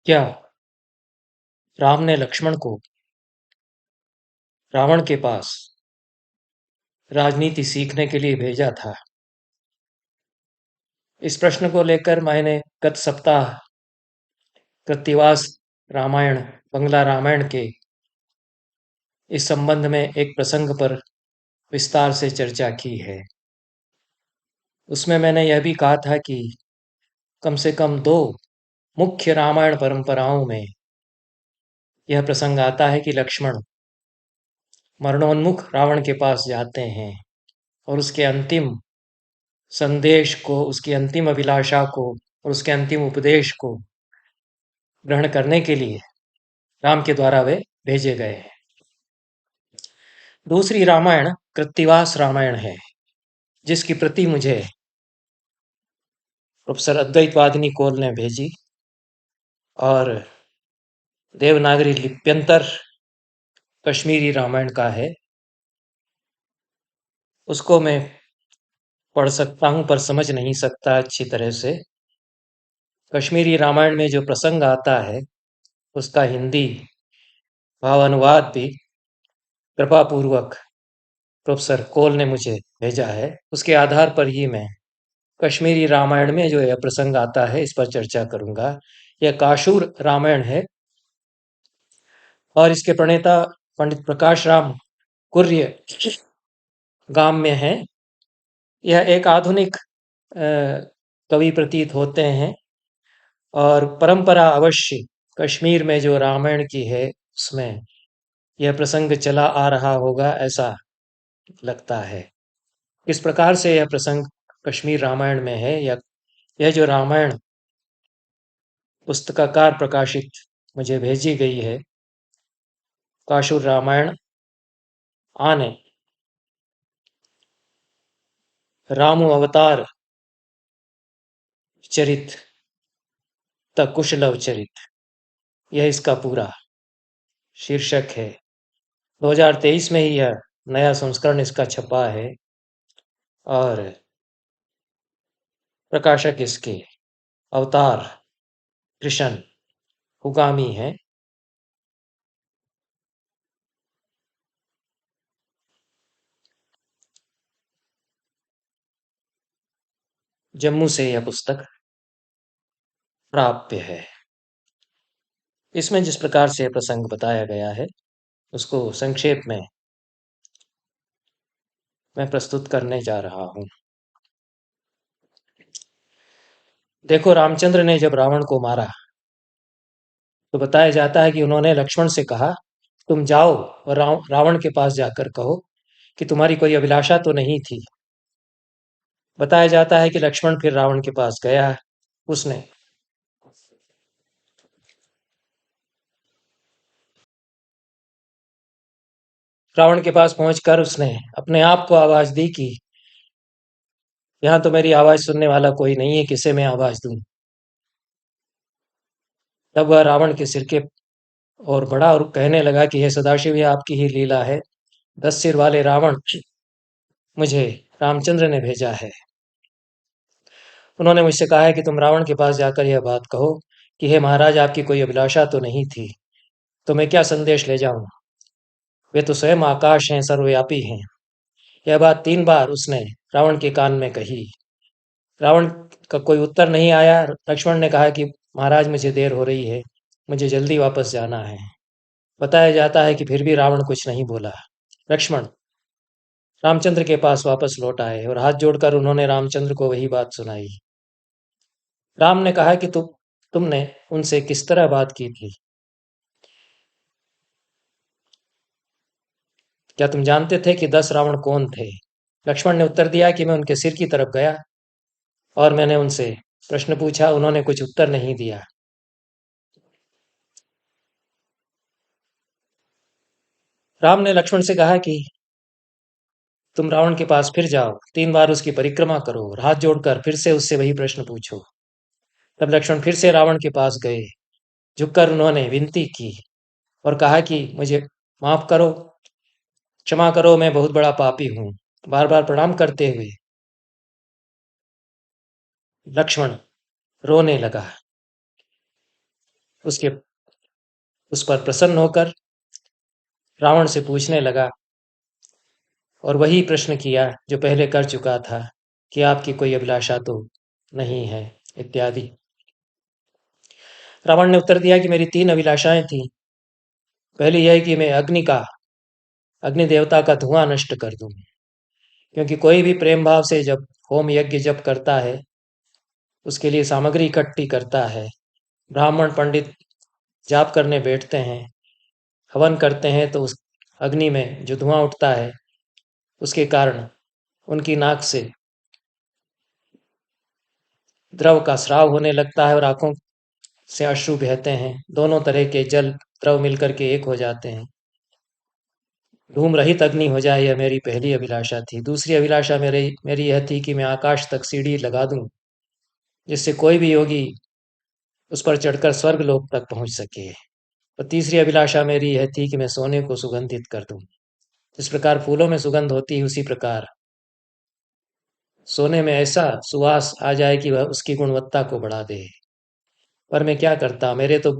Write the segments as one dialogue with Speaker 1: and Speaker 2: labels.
Speaker 1: क्या राम ने लक्ष्मण को रावण के पास राजनीति सीखने के लिए भेजा था? इस प्रश्न को लेकर मैंने गत सप्ताह कृत्तिवास रामायण, बंगला रामायण के इस संबंध में एक प्रसंग पर विस्तार से चर्चा की है। उसमें मैंने यह भी कहा था कि कम से कम दो मुख्य रामायण परंपराओं में यह प्रसंग आता है कि लक्ष्मण मरणोन्मुख रावण के पास जाते हैं और उसके अंतिम संदेश को, उसकी अंतिम अभिलाषा को और उसके अंतिम उपदेश को ग्रहण करने के लिए राम के द्वारा वे भेजे गए हैं। दूसरी रामायण कृत्तिवास रामायण है, जिसकी प्रति मुझे प्रोफेसर अद्वैतवादिनी कोल ने भेजी और देवनागरी लिप्यंतर कश्मीरी रामायण का है। उसको मैं पढ़ सकता हूँ पर समझ नहीं सकता अच्छी तरह से। कश्मीरी रामायण में जो प्रसंग आता है उसका हिंदी भावानुवाद भी कृपापूर्वक प्रोफेसर कोल ने मुझे भेजा है। उसके आधार पर ही मैं कश्मीरी रामायण में जो यह प्रसंग आता है इस पर चर्चा करूंगा। यह काशूर रामायण है और इसके प्रणेता पंडित प्रकाश राम कुर्य गाम में है। यह एक आधुनिक कवि प्रतीत होते हैं और परंपरा अवश्य कश्मीर में जो रामायण की है उसमें यह प्रसंग चला आ रहा होगा, ऐसा लगता है। किस प्रकार से यह प्रसंग कश्मीर रामायण में है, यह जो रामायण पुस्तकाकार प्रकाशित मुझे भेजी गई है, काशुर रामायण आने रामु अवतार चरित त कुशलव चरित, यह इसका पूरा शीर्षक है। 2023 में ही यह नया संस्करण इसका छपा है और प्रकाशक इसके अवतार कृष्ण उगामी हैं। जम्मू से यह पुस्तक प्राप्य है। इसमें जिस प्रकार से प्रसंग बताया गया है उसको संक्षेप में मैं प्रस्तुत करने जा रहा हूं। देखो, रामचंद्र ने जब रावण को मारा तो बताया जाता है कि उन्होंने लक्ष्मण से कहा, तुम जाओ और रावण के पास जाकर कहो कि तुम्हारी कोई अभिलाषा तो नहीं थी। बताया जाता है कि लक्ष्मण फिर रावण के पास गया। उसने रावण के पास पहुंचकर उसने अपने आप को आवाज दी कि यहाँ तो मेरी आवाज सुनने वाला कोई नहीं है, किसे मैं आवाज दूं। तब वह रावण के सिर के और बढ़ा और कहने लगा कि हे सदाशिव, यह आपकी ही लीला है। 10 सिर वाले रावण मुझे रामचंद्र ने भेजा है। उन्होंने मुझसे कहा है कि तुम रावण के पास जाकर यह बात कहो कि हे महाराज, आपकी कोई अभिलाषा तो नहीं थी, तो मैं क्या संदेश ले जाऊं। वे तो स्वयं आकाश हैं, सर्वव्यापी हैं। यह बात 3 बार उसने रावण के कान में कही। रावण का कोई उत्तर नहीं आया। लक्ष्मण ने कहा कि महाराज, मुझे देर हो रही है, मुझे जल्दी वापस जाना है। बताया जाता है कि फिर भी रावण कुछ नहीं बोला। लक्ष्मण रामचंद्र के पास वापस लौट आए और हाथ जोड़कर उन्होंने रामचंद्र को वही बात सुनाई। राम ने कहा कि तुमने उनसे किस तरह बात की थी? क्या तुम जानते थे कि 10 रावण कौन थे? लक्ष्मण ने उत्तर दिया कि मैं उनके सिर की तरफ गया और मैंने उनसे प्रश्न पूछा, उन्होंने कुछ उत्तर नहीं दिया। राम ने लक्ष्मण से कहा कि तुम रावण के पास फिर जाओ, 3 बार उसकी परिक्रमा करो और हाथ जोड़कर फिर से उससे वही प्रश्न पूछो। तब लक्ष्मण फिर से रावण के पास गए। झुककर उन्होंने विनती की और कहा कि मुझे माफ करो, क्षमा करो, मैं बहुत बड़ा पापी हूं। बार बार प्रणाम करते हुए लक्ष्मण रोने लगा उसके उस पर प्रसन्न होकर रावण से पूछने लगा और वही प्रश्न किया जो पहले कर चुका था कि आपकी कोई अभिलाषा तो नहीं है इत्यादि। रावण ने उत्तर दिया कि मेरी 3 अभिलाषाएं थीं। पहली यह कि मैं अग्नि देवता का धुआं नष्ट कर दूं, क्योंकि कोई भी प्रेम भाव से जब होम यज्ञ जप करता है, उसके लिए सामग्री इकट्ठी करता है, ब्राह्मण पंडित जाप करने बैठते हैं, हवन करते हैं, तो उस अग्नि में जो धुआं उठता है उसके कारण उनकी नाक से द्रव का स्राव होने लगता है और आंखों से अश्रु बहते हैं। दोनों तरह के जल द्रव मिलकर के एक हो जाते हैं। धूम रहित अग्नि हो जाए, यह मेरी पहली अभिलाषा थी। दूसरी अभिलाषा मेरी मेरी यह थी कि मैं आकाश तक सीढ़ी लगा दूं, जिससे कोई भी योगी उस पर चढ़कर स्वर्ग लोक तक पहुंच सके। और तीसरी अभिलाषा मेरी यह थी कि मैं सोने को सुगंधित कर दूं। जिस प्रकार फूलों में सुगंध होती है, उसी प्रकार सोने में ऐसा सुवास आ जाए कि वह उसकी गुणवत्ता को बढ़ा दे। पर मैं क्या करता, मेरे तो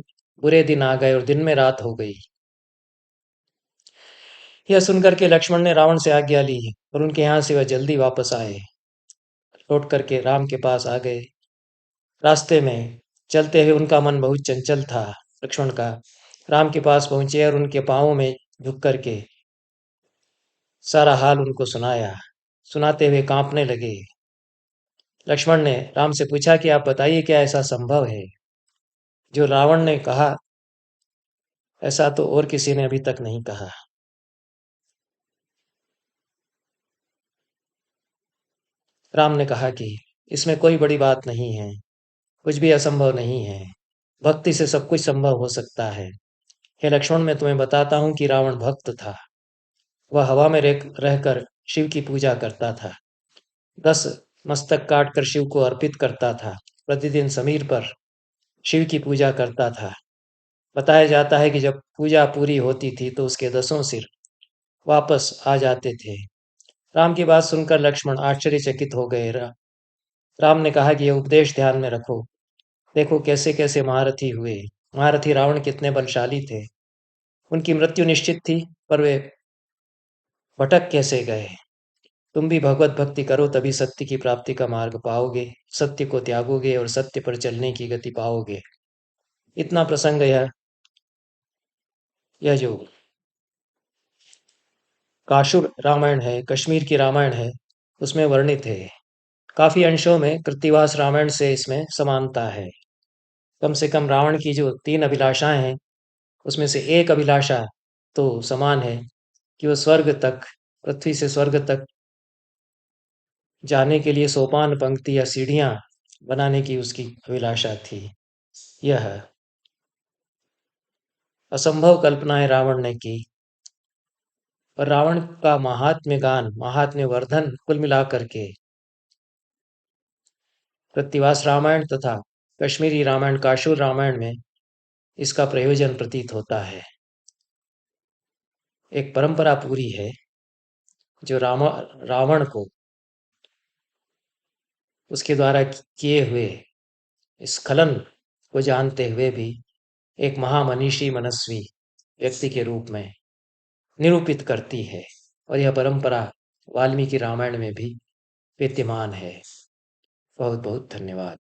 Speaker 1: बुरे दिन आ गए और दिन में रात हो गई। यह सुनकर के लक्ष्मण ने रावण से आज्ञा ली और उनके यहाँ से वह जल्दी वापस आए। लौट करके राम के पास आ गए। रास्ते में चलते हुए उनका मन बहुत चंचल था, लक्ष्मण का। राम के पास पहुंचे और उनके पांवों में झुक करके सारा हाल उनको सुनाया। सुनाते हुए कांपने लगे। लक्ष्मण ने राम से पूछा कि आप बताइए, क्या ऐसा संभव है जो रावण ने कहा, ऐसा तो और किसी ने अभी तक नहीं कहा। राम ने कहा कि इसमें कोई बड़ी बात नहीं है, कुछ भी असंभव नहीं है। भक्ति से सब कुछ संभव हो सकता है। हे लक्ष्मण, मैं तुम्हें बताता हूँ कि रावण भक्त था। वह हवा में रहकर शिव की पूजा करता था। 10 मस्तक काट कर शिव को अर्पित करता था। प्रतिदिन समीर पर शिव की पूजा करता था। बताया जाता है कि जब पूजा पूरी होती थी तो उसके 10 सिर वापस आ जाते थे। राम की बात सुनकर लक्ष्मण आश्चर्यचकित हो गए। राम ने कहा कि यह उपदेश ध्यान में रखो। देखो कैसे कैसे महारथी हुए। महारथी रावण कितने बलशाली थे। उनकी मृत्यु निश्चित थी, पर वे भटक कैसे गए। तुम भी भगवत भक्ति करो, तभी सत्य की प्राप्ति का मार्ग पाओगे, सत्य को त्यागोगे और सत्य पर चलने की गति पाओगे। इतना प्रसंग यह जो काशुर रामायण है, कश्मीर की रामायण है, उसमें वर्णित है। काफी अंशों में कृत्तिवास रामायण से इसमें समानता है। कम से कम रावण की जो 3 अभिलाषाएं हैं, उसमें से एक अभिलाषा तो समान है कि वह स्वर्ग तक, पृथ्वी से स्वर्ग तक जाने के लिए सोपान पंक्ति या सीढ़ियां बनाने की उसकी अभिलाषा थी। यह असंभव कल्पनाएं रावण ने की। पर रावण का महात्म्य गान, महात्म्य वर्धन कुल मिलाकर के कृत्तिवास रामायण तथा कश्मीरी रामायण, काशुर रामायण में इसका प्रयोजन प्रतीत होता है। एक परंपरा पूरी है जो रावण को उसके द्वारा किए हुए स्खलन को जानते हुए भी एक महामनीषी मनस्वी व्यक्ति के रूप में निरूपित करती है। और यह परंपरा वाल्मीकि रामायण में भी विद्यमान है। बहुत बहुत धन्यवाद।